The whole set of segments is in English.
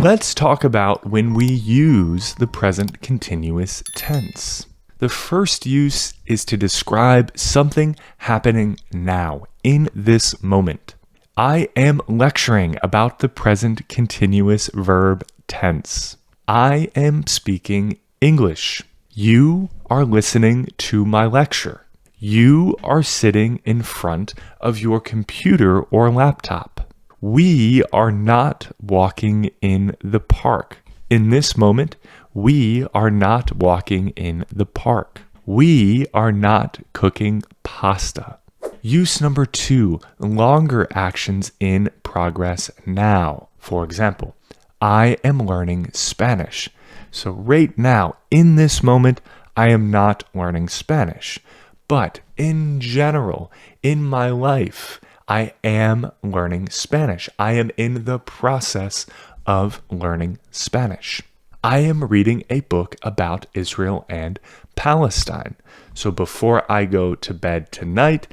Let's talk about when we use the present continuous tense. The first use is to describe something happening now, in this moment. I am lecturing about the present continuous verb tense. I am speaking English. You are listening to my lecture. You are sitting in front of your computer or laptop. We are not walking in the park. In this moment, we are not walking in the park. We are not cooking pasta. Use number 2, longer actions in progress now. For example, I am learning Spanish. So right now, in this moment, I am not learning Spanish. But in general, in my life, I am learning Spanish. I am in the process of learning Spanish. I am reading a book about Israel and Palestine. So before I go to bed tonight,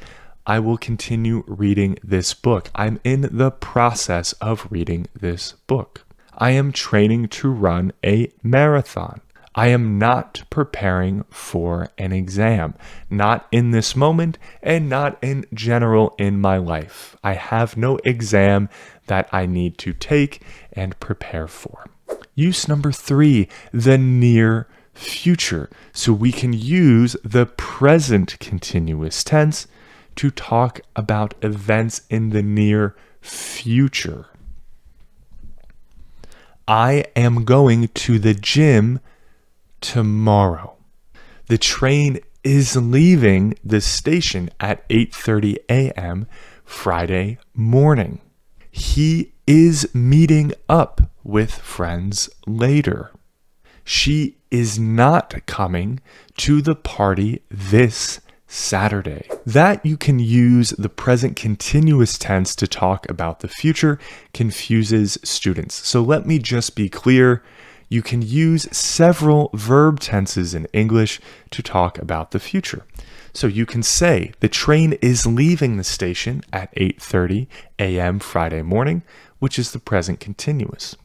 I will continue reading this book. I'm in the process of reading this book. I am training to run a marathon. I am not preparing for an exam, not in this moment and not in general in my life. I have no exam that I need to take and prepare for. Use number 3, the near future. So we can use the present continuous tense to talk about events in the near future. I am going to the gym tomorrow. The train is leaving the station at 8:30 a.m. Friday morning. He is meeting up with friends later. She is not coming to the party this Saturday. That you can use the present continuous tense to talk about the future confuses students. So let me just be clear. You can use several verb tenses in English to talk about the future. So you can say the train is leaving the station at 8:30 a.m. Friday morning, which is the present continuous.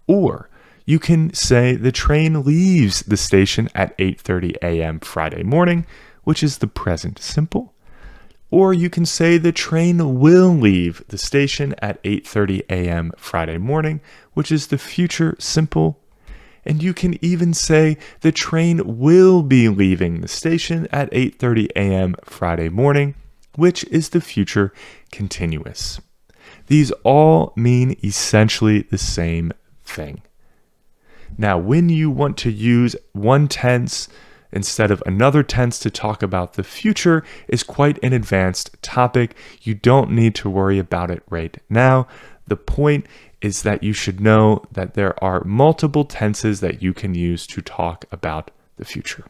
Or you can say the train leaves the station at 8:30 a.m. Friday morning, which is the present simple. Or you can say the train will leave the station at 8:30 a.m. Friday morning, which is the future simple. And you can even say the train will be leaving the station at 8:30 a.m. Friday morning, which is the future continuous. These all mean essentially the same thing. Now, when you want to use one tense instead of another tense to talk about the future is quite an advanced topic. You don't need to worry about it right now. The point is that you should know that there are multiple tenses that you can use to talk about the future.